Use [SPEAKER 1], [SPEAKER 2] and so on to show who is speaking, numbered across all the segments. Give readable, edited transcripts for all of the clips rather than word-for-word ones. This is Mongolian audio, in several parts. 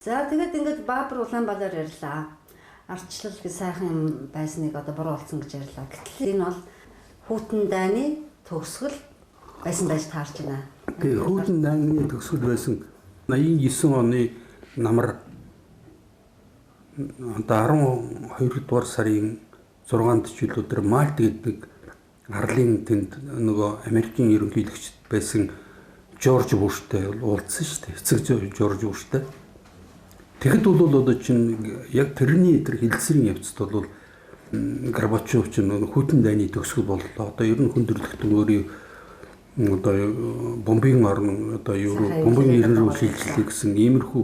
[SPEAKER 1] За тэгээд ингээд Баабар Улаанбаатар ярьлаа. Ардчлал гэх сайхан юм байсныг одоо буруу болсон гэж ярьлаа. Гэтэл энэ бол Хүйтэн дайны төгсгөл байсан байж таарч байна.
[SPEAKER 2] Тэгээ Хүйтэн дайны төгсгөл байсан 89 оны намар одоо 12 дугаар сарын 6-нд ч өдөр Мальт гэдэг арлын тэнд нөгөө Америкийн ерөнхийлөгчд байсан Жорж Буштай уулзсан шүү дээ. Эцэг Жорж Буштай. Тэгэхэд бол одоо чинь яг тэрний хэлэлцэрийн явцад бол Горбачев чинь Хүйтэн дайны төгсгөл боллоо. Одоо ер нь хүндрэлтэн өөрийн одоо бомбын орн одоо бомбын ирэн рүү шилжлээ гэсэн иймэрхүү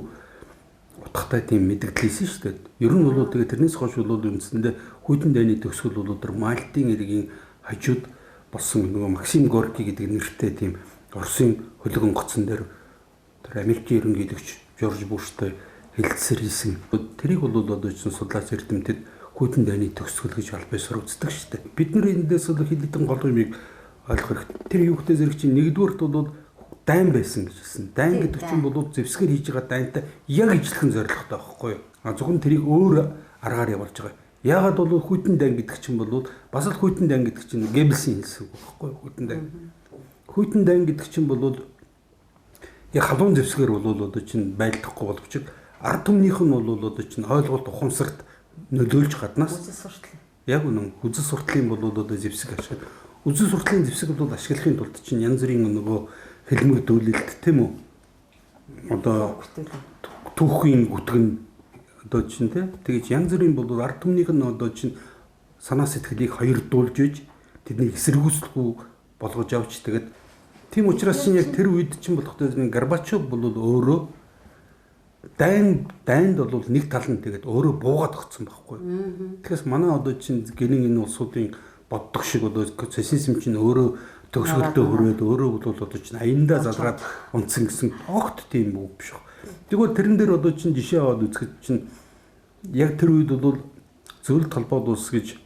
[SPEAKER 2] утгатай тийм мэдээлэлсэн шүү дээ. Ер нь бол тэгээ тэрнээс хойш бол үндсэндээ Хүйтэн дайны төгсгөл бол тэр Мальтын иргэний хажууд болсон нөгөө Максим Горки гэдэг нэртэй тийм Оросын хөлөг онгоцон дээр тэр Америкийн ерөнхийлөгч Жорж Буштай хэлэлцэр хийсэн. Тэрийг бол одоо чинь судлаач эрдэмтэд Хүйтэн дайны төгсгөл гэж албасаар үздэг шүү дээ. Бид нар эндээс бол хилэдэн гол юмыг ойлгох хэрэгтэй. Тэр юугтэй зэрэг чинь нэгдүгээрт бол дайн байсан гэж хэлсэн. Дайн гэдэг чинь бол зэвсгэр хийж байгаа дайнтай яг ижилхэн зорилготой байхгүй юу? Зөвхөн тэрийг өөр аргаар явуулж байгаа. Яагаад бол Хүйтэн дайн гэдэг чинь бол бас л Хүйтэн дайн гэдэг чинь Геббельсийн хэлсэн үг байхгүй юу? Хүйтэн дайн. Хүйтэн дайн гэдэг чинь бол яг халуун зэвсгэр бол одоо чинь байлдахгүй боловч ард түмнийх нь бол одоо чинь ойлголт ухамсарт нөлөөлж гаднаас яг үнэн үзэл суртлын бол одоо зэвсэг ашиг. Үзэл суртлын зэвсэг бол ашиглахын тулд чинь янз бүрийн нөгөө хэлмэгдүүлэлт тийм үү? Одоо түүхийн гүтгэн одоо чинь тэгэж янз бүрийн бол ард түмнийх нь одоо чинь санаа сэтгэлийг хоёрдуулж иж тэднийг эсэргүүцэлгүй болгож авч тэгээд тийм учраас чинь яг тэр үед чинь болохтой Горбачев бол өөрөө дайнд бол нэг тал нь тэгээд өөрөө буугаад өгсөн байхгүй. Тэгэхээр манай одоо чинь гинэн энэ улсуудын боддог шиг одоо социализм чинь өөрөө төгсгөлдөө хүрээд өөрөө бол одоо чинь аяндаа залгаад унтсан гэсэн огт тийм үг биш баг. Тэгвэл тэрэн дээр одоо чинь жишээ аваад үзэхэд чинь яг тэр үед бол зөвлөлт холбоод улс гэж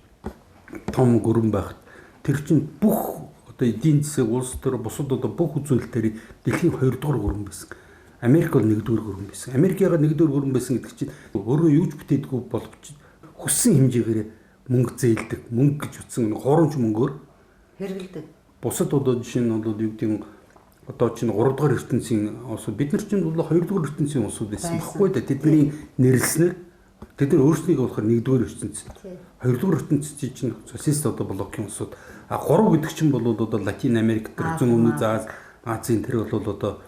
[SPEAKER 2] том гүрэн байхад тэр чинь бүх одоо эдийн засаг улс төр бусад одоо бүх үзүүлэлтээр дэлхийн 2 дугаар гүрэн байсан. Америк бол 1-р гүрэн байсан. Америкийн 1-р гүрэн байсан гэдэг чинь өөрөө юуж бүтээдгүй боловч хүссэн хэмжээгээр мөнгө зээлдэг. Мөнгө гэж утсан хуурамч мөнгөөр
[SPEAKER 1] хэрэгэлдэг.
[SPEAKER 2] Бусад одоо жишээ нь бол юу гэдэг одоо чинь 3 дугаар ертөнцийн улсууд бид нар чинь бол 2 дугаар ертөнцийн улсууд байсан баггүй да. Тэдний нэрлснээр тэд нар өөрсдийгөө болохоор 1-р ертөнцийн 2 дугаар ертөнцийн чинь социалист одоо блокийн улсууд 3 гэдэг чинь бол одоо Латин Америк төр зүүн өмнөд Азийн тэр бол одоо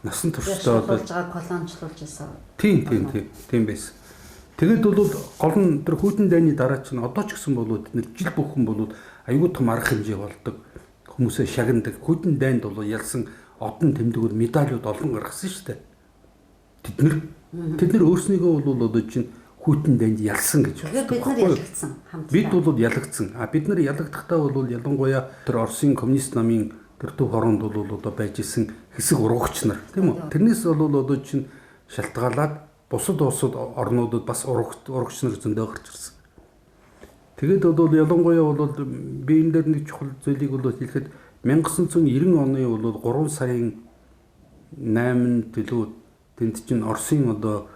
[SPEAKER 2] насан туршдаа
[SPEAKER 1] болж байгаа колоничлуулж байсан.
[SPEAKER 2] Тийм байсан. Тэгэд бол гол нь тэр Хүйтэн дайны дараа чинь одоо ч гэсэн бол бид нэр жил бүхэн бол аюул том арга хэмжээ болдог. Хүмүүсээ шагнадаг. Хүйтэн дайнд бол ялсан одон тэмдгүүд медалиуд олон гаргасан шүү дээ. Тэд нар өөрснийгөө бол одоо чинь Хүйтэн дайнд ялсан гэж
[SPEAKER 1] байна. Бид нар ялагдсан хамтдаа.
[SPEAKER 2] Бид бол ялагдсан. Бид нар ялагдахтаа бол ялангуяа тэр Оросын коммунист намын тэр төв хоронд бол одоо байж исэн хэсэг ургагч нар тийм үү. Тэрнээс бол одоо чинь шалтгаалаад бусад орнуудад бас ургагч нар зөндөө гарч ирсэн. Тэгээд бол ялангуяа бол би энэ дээр нэг чухал зүйлийг бол хэлэхэд 1990 оны бол 3 сарын 8-нд төлөө тэнд чинь Оросын одоо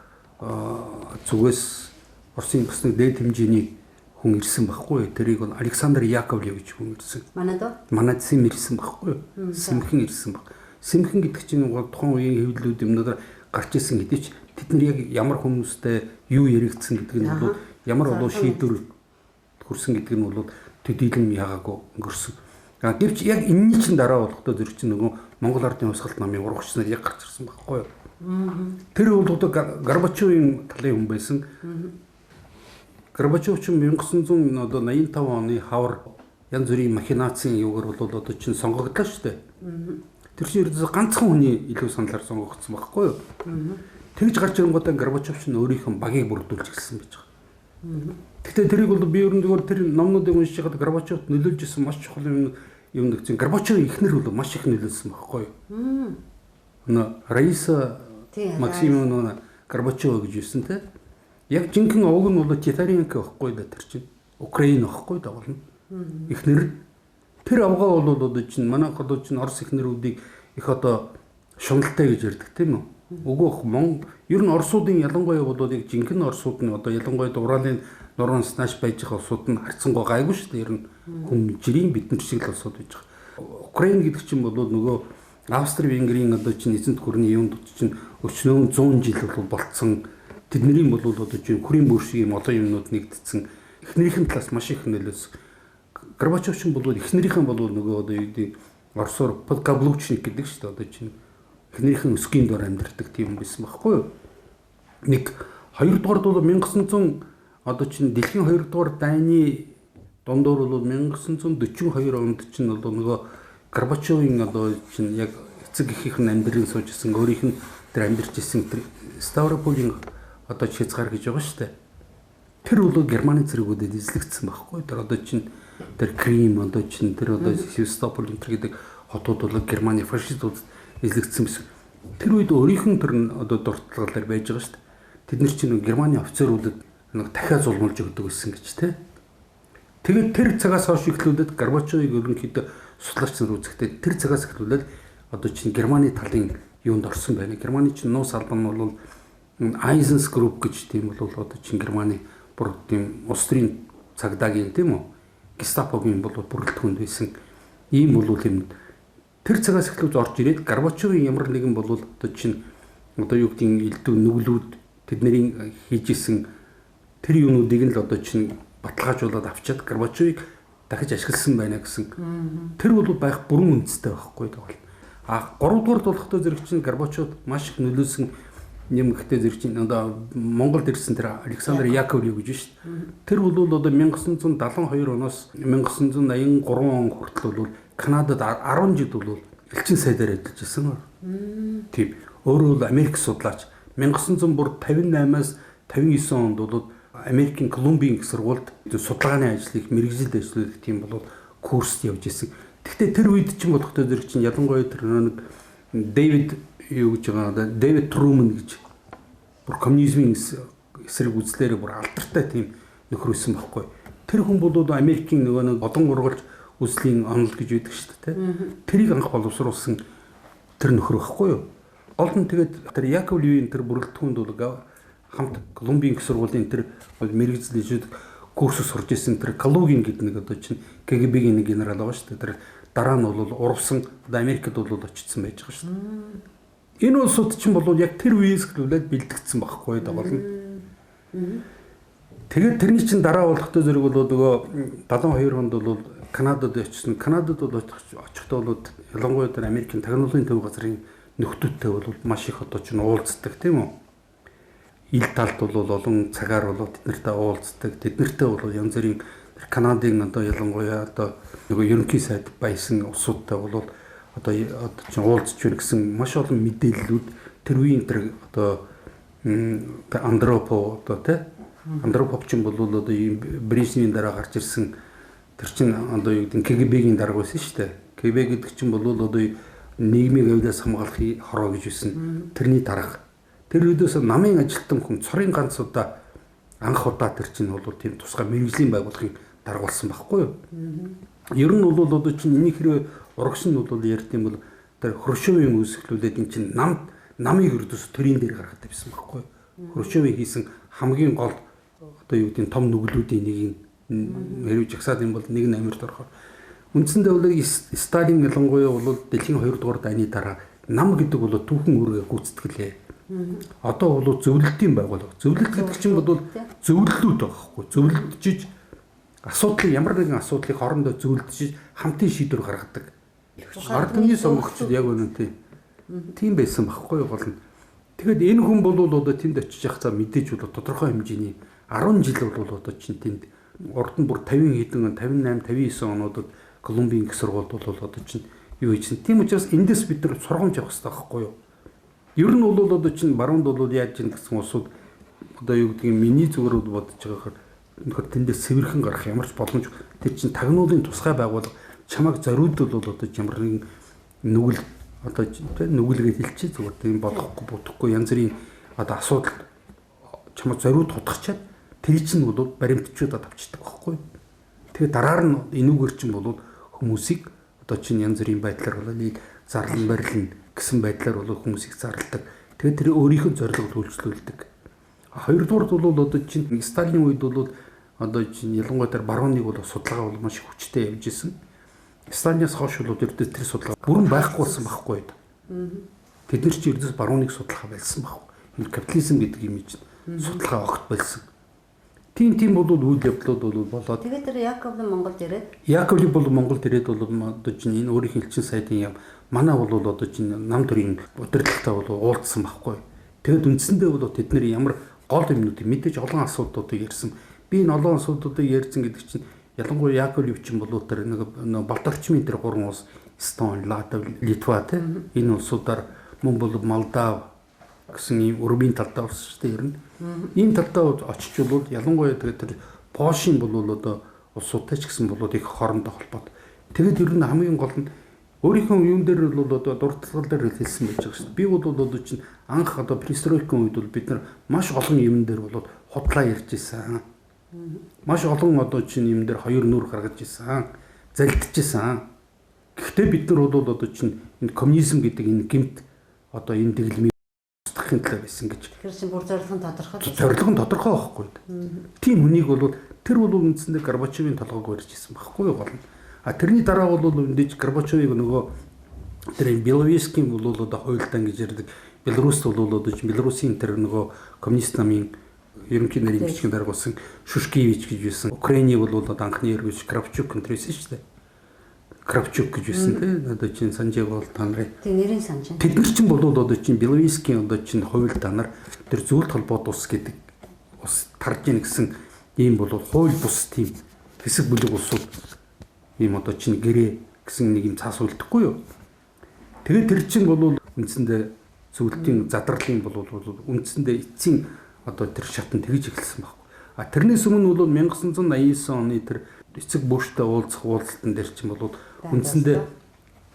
[SPEAKER 2] зүгээс Оросын бас нэг дээд хэмжээний хүн ирсэн байхгүй. Тэрийг бол Александр Яковлев гэж хүн ирсэн. Манайд Сим ирсэн байхгүй. Симхэн ирсэн баг. Симхэн гэдэг чинь тухайн үеийн хэвлэлүүд юмнуудаар гарч ирсэн хэдий ч тэд нар яг ямар хүмүүстэй юу яригдсан гэдэг нь бол ямар болов шийдвэр хүрсэн гэдэг нь бол төдийлөн ягаагүй өнгөрсөн. Гэвч яг энэний чинь дараа болохдоо зэрэг чинь нөгөө Монгол Ардын Хувьсгалт намын урагч нар яг гарч ирсэн байхгүй. Тэр бол одоо Горбачевын талын хүн байсан. Горбачев ч 1985 оны хавар янз бүрийн махинацийн юугаар бол одоо чинь сонгогдлоо шүү дээ. Тэр чинь ердөө ганцхан хүний илүү саналаар сонгогдсон байхгүй юу? Тэгж гарч ирэнгүүтээ Горбачев чинь өөрийнх нь багийг бүрдүүлж гэлсэн байж байгаа. Гэхдээ тэрийг бол би ер нь зөвхөн тэр номнуудыг уншиж байгаад Горбачевт нөлөөлж исэн маш чухал юм нэг чинь Горбачевын эхнэр бол маш их нөлөөлсөн байхгүй юу? Раиса Максимовна Горбачева гэж юусэн те. Яг жинхэнэ овг нь бол Титаренко байхгүй да тэр чинь Украин байхгүй да болно. Эхнэр тэр авгаа бол одоо чинь манайх одоо чинь Орос эхнэрүүдийг их одоо шуналтай гэж ярьдаг тийм үү? Өгөөх ер нь Оросуудын ялангуяа болоод яг жинхэнэ Оросууд нь одоо ялангуяа Уралын нуранс нааш байж байгаа улсууд нь харьцангуй гайгүй шүү дээ. Ер нь хүн жирийн бидэн шиг л улсууд байж байгаа. Украин гэдэг чинь бол нөгөө Австри Венгрийн одоо чинь эзэнт гүрний юунд чинь өчнөө 100 жил бол болцсон. Тэдний бол одоо чинь хүрийн бүр шиг юм олон юмнууд нэгдсэн. Эхнэрийнхэн талаас маш их нөлөөс. Горбачев ч бол эхнэрийнхэн бол нөгөө одоо юу гэдэг Оросоор подкаблучник гэдэг шүү дээ. Одоо чинь эхнэрийнхэн өсгийн дор амьдардаг тийм байсан байхгүй юу? Нэг хоёрдугаар бол 1900 одоо чинь дэлхийн хоёрдугаар дайны дундуур бол 1942 онд чинь одоо нөгөө Горбачевын одоо чинь яг эцэг эхийнхэн амьдрын сууж исэн өөрийнх нь тэр амьдарч исэн тэр Ставрополийн одоо хязгаар гэж байгаа шүү дээ. Тэр бол Германы цэргүүдэд эзлэгдсэн байхгүй. Тэр одоо чинь тэр Крим одоо чинь тэр одоо Севастополь энэ гэдэг хотууд бол Германы фашистууд эзлэгдсэн байсан. Тэр үед өөрийнх нь тэр одоо дурталгалаар байж байгаа шүү дээ. Тэд нар чинь Германы офицеруудад нэг дахиад зулмалж өгдөг гэсэн гэж тий. Тэгээд тэр цагаас хойш ихлүүлээд Горбачевыг ерөнхийдөө судлаач нар үзэхдээ тэр цагаас эхлүүлээд одоо чинь Германы талын юунд орсон байна. Германы чинь нуус албан нь бол Айзенс групп гэж тийм бол одоо чинь Германы бүр тийм Устрийн цагдаагийн тийм үү Гестапогийн бол бүрэлдэхүүнд байсан ийм бол юм. Тэр цагаас эхлүүлж орж ирээд Горбачевын ямар нэгэн бол одоо чинь одоо юу гэдгийг элдв нүглүүд тэдний хийжсэн тэр юунуудыг нь л одоо чинь баталгаажуулаад авчиад Горбачевыг дахиж ашигласан байна гэсэн. Тэр бол байх бүрэн үндэстэй байхгүй даа. А 3 дугаар болохтой зэрэг чинь Горбачев маш их нөлөөсөн юм гэхдээ зэрэг чинь одоо Монголд ирсэн тэр Александр Яковлев гэж шүү дээ. Тэр бол одоо 1972 оноос 1983 он хүртэл бол Канадад 10 жил бол элчин сайдаар ажиллаж байсан. Тийм. Өөрөө бол Америк судлаач 1958-аас 59 онд бол Америкийн Колумбийн их сургуульд судалгааны ажлыг мэргэжилд ажиллах тийм бол курс явж исэн. Гэхдээ тэр үед ч бодохдоо зэрэг чинь ялангуяа тэр нэг Дэвид юу гэж байгаа Дэвид Трумэн гэж бүр коммунизмын эсрэг үзлээрээ бүр алдартай тийм нөхөр байсан байхгүй. Тэр хүн бол Америкийн нөгөө нэг одон ургалж үзлийн онол гэж байдаг шүү дээ. Тэрийг анх боловсруулсан тэр нөхөр байхгүй юу? Гол нь тэгээд тэр Яковлевийн тэр бүрэлдэхүүнд бол хамт Колумбийн их сургуулийн тэр мэргэжил курс сурж исэн тэр Калугин гэдэг нэг одоо чинь КГБ-ийн нэг генерал байгаа шүү дээ. Тэр дараа нь бол урвсан Америкт бол очсон байж байгаа шүү дээ. Энэ улсууд чинь бол яг тэр үеэс эхлүүлээд бэлтгэгдсэн байхгүй даа болно. Тэгээд тэрний чинь дараа болохтой зэрэг бол нөгөө 72 онд бол Канадад очсон. Канадад бол очихдоо бол ялангуяа тэр Америкийн тагнуулын төв газрын нөхдүүдтэй бол маш их одоо чинь уулздаг тийм үү? Ил талд бол олон цагаар бол тэднэртэй уулздаг. Тэднэртэй бол янз бүрийн Канадын одоо ялангуяа одоо нөгөө ерөнхий сайд байсан улсуудтай бол одоо чинь уулзч байна гэсэн маш олон мэдээллүүд тэр үеийн тэр одоо Андропов одоо тий Андропов ч бол одоо Брежневийн дараа гарч ирсэн тэр чинь одоо юу гэдэг КГБ-гийн дарга байсан шүү дээ. КГБ гэдэг чинь бол одоо нийгмийн авьяас хамгаалахын хороо гэж байсан. Тэрний дарга. Тэр үедээс намын ажилтан хүн цорын ганц удаа анх удаа тэр чинь бол тийм тусгай мэрэгжлийн байгууллагын дарга болсон байхгүй юу? Ер нь бол одоо чинь энийг хэрвээ урагш нь бол ярьд юм бол тэр Хрущевийн үүсгэлүүлээд эн чинь намыг өрдөөс төрийн дээр гаргаад байсан байхгүй юу? Хрущевийн хийсэн хамгийн гол одоо юу гэдэг том нүглүүдийн нэг нь хэрвээ жагсаад юм бол нэг нь Америкт орохоор үндсэндээ бол Сталин ялангуяа бол дэлхийн 2 дугаар дайны дараа нам гэдэг бол түүхэн үүргээ гүйцэтгэлээ. Одоо бол зөвлөлтийн байгууллага. Зөвлөлт гэдэг чинь бол зөвлөлүүд байхгүй. Зөвлөдөж асуудлыг ямар нэгэн асуудлыг хоорондоо зөвлөдөж хамтын шийдвэр гаргадаг. Ард түмний сонгогчд яг үнэнтэй тийм байсан байхгүй болно. Тэгэхэд энэ хүн бол одоо тэнд очиж явахцаа мэдээж бол тодорхой хэмжээний 10 жил бол одоо чинь тэнд урд нь бүр 50 хэдэн 58 59 онуудад Колумбийн их сургуульд бол одоо чинь юу хийсэн. Тийм учраас эндээс бид нар сургамж авах хэрэгтэй байхгүй юу? Ер нь бол одоо чинь баруунд бол яаж чинь гэсэн улсууд одоо юу гэдгийг миний зүгээр бодож байгаа хэр тэндээс сэвэрхэн гарах ямар ч боломж тэр чинь тагнуулын тусгай байгууллага чамайг зориулдвал бол одоо ямар нэгэн нүгэл одоо нүгэлгээд хэлчихээ зүгээр тийм болохгүй бодохгүй янз бүрийн одоо асуудал чамайг зориуд тутахчаад тэр чинь бол баримтчуудад авчдаг байхгүй. Тэгээ дараа нь энүүгээр чинь бол хүмүүсийг одоо чинь янз бүрийн байдлаар бол зарлан барилна гэсэн байдлаар бол хүмүүсийг зарладаг. Тэгээд тэр өөрийнх нь зорилгод үйлчлүүлдэг. Хоёрдугаарт бол одоо чинь Сталиний үед бол одоо чинь ялангуяа тэр барууныг бол судалгаа бол маш их хүчтэй явж исэн. Сталинаас хойш бол тэр судалгаа бүрэн байхгүй болсон байхгүй. Тэд нар чи ердөөс барууныг судлах байсан байхгүй. Энэ капитализм гэдэг юм чинь судалгаа огт болсон. Тийм бол үйл явдлууд бол болоод.
[SPEAKER 1] Тэгээд тэр Яковлев Монголд ирээд.
[SPEAKER 2] Яковлев бол Монголд ирээд бол одоо чинь энэ өөрийнх нь элчин сайдын яам манай бол одоо чинь нам төрийн удирдлагатай бол уулзсан байхгүй. Тэгээд үндсэндээ бол тэд нар ямар гол юмнуудыг мэдээж олон асуудлуудыг ярьсан. Би энэ олон асуудлуудыг ярьсан гэдэг чинь ялангуяа Яковлев чинь бол тэр нэг Балторчмын тэр 3 улс Эстон, Латвия, Литва энэ улсуудаар мөн бол Молдав гэсэн ийм өрөвийн талдаа болсон шүү дээ ер нь. Ийм талдаа очиж бол ялангуяа тэгээд тэр Польшийн бол одоо улсуудтай ч гэсэн бол их хоорондоо холбоод. Тэгээд ер нь хамгийн гол нь өөрийнхөө юун дээр бол одоо дуртгал дээр хэлсэн байж байгаа шүү дээ. Би бол одоо чинь анх одоо перестройкын үед бол бид нар маш олон юм дээр бол худлаа ярьж исэн. Маш олон одоо чинь юм дээр хоёр нүур гаргаж исэн. Залдиж исэн. Гэхдээ бид нар бол одоо чинь энэ коммунизм гэдэг энэ гэмт одоо энэ дэглэмийг устгахын төлөө байсан гэж.
[SPEAKER 1] Тэр чинь бүр зорилго нь тодорхой.
[SPEAKER 2] Зорилго нь тодорхой байхгүй. Тийм хүнийг бол тэр бол үндсэндээ Горбачевын толгойг барьж исэн байхгүй гол нь. А тэрний дараа бол мэдээж Горбачевыг нөгөө тэр Беловежскийн бол одоо хуйлдаан гэж ярьдаг. Беларусь бол одоо Белорусын тэр нөгөө коммунист намын ерөнхий нарийн бичгийн даргуулсан Шушкевич гэж байсан. Украины бол одоо анхны эргэж Кравчук контрсэн шүү дээ. Кравчук гэж байсан тийм одоо чинь санжиг бол та нарын.
[SPEAKER 1] Тийм нэрийн санж.
[SPEAKER 2] Тэд нар чинь бол одоо чинь Беловежскийн одоо чинь хуйлдаанаар тэр зөвлөлт холбоот ус гэдэг ус тарж ийн гэсэн ийм бол хууль бус тийм хэсэг бүлэг улсууд ийм одоо чинь гэрээ гэсэн нэг юм цаас үлдэхгүй юу. Тэгээд тэр чинь бол үндсэндээ зөвлөлтийн задарлын бол үндсэндээ эцсийн одоо тэр шатнд тэгж эхэлсэн байхгүй. А тэрнээс өмнө бол 1989 оны тэр эцэг бүштэй уулзах уулзалтан дээр чинь бол үндсэндээ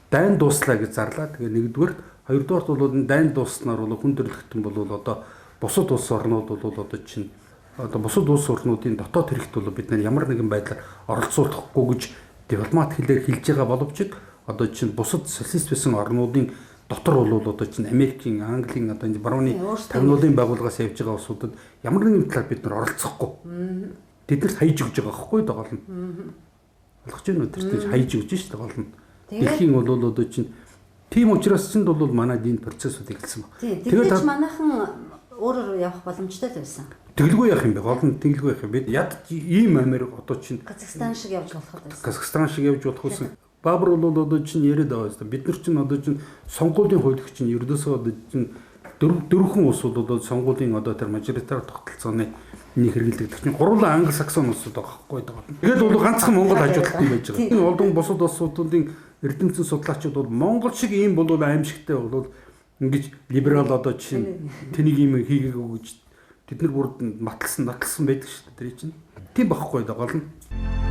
[SPEAKER 2] дайн дууслаа гэж зарлаа. Тэгээ нэгдүгээр, хоёрдугаарт бол энэ дайн дууснаар бол хүн төрөлхтөн бол одоо бусад улс орнууд бол одоо чинь одоо бусад улс орнуудын дотоод хэрэгт бол бид нар ямар нэгэн байдлаар оролцуулахгүй гэж дипломат хэлээр хэлж байгаа боловч одоо чинь бусад социалист байсан орнуудын дотор бол одоо чинь Америкийн, Английн одоо энэ барууны тавилуулын байгууллагаас явж байгаа улсуудад ямар нэгэн талаар бид нар оролцохгүй. Тэднэрт хаяж өгж байгаа байхгүй гол нь. Болгож байна уу тэр чинь хаяж өгж шүү дээ гол нь. Дэлхийн бол одоо чинь тийм учраас чинь бол манай энэ процессыг эхэлсэн баг.
[SPEAKER 1] Тэгээд манайхан өөрөөр явах боломжтой л байсан.
[SPEAKER 2] Тэглгүй явах юм бэ? Гол нь тэглгүй явах юм. Бид яд ийм Америк одоо чинь
[SPEAKER 1] Казахстан шиг явж болох байсан.
[SPEAKER 2] Казахстан шиг явж болох байсан. Баабар бол одоо чинь яриад байгаа юм. Бид нар чинь одоо чинь сонгуулийн хууль чинь ердөөсөө одоо чинь дөрвөн улс бол одоо сонгуулийн одоо тэр мажоритар тогтолцооны нэг хэрэглэгдэх чинь гурван англи-саксон улсууд байгаа байхгүй даа. Тэгээд бол ганцхан Монгол хажуудалтай байж байгаа. Энэ олон бусад улсуудын эрдэмтэн судлаачид бол Монгол шиг ийм бол аимшигтай бол ингэж либерал одоо чинь тэнийг юм хийгээгүй гэж тэд нар бүр натлсан байдаг шүү дээ тэр чинь. Тийм байхгүй даа гол нь.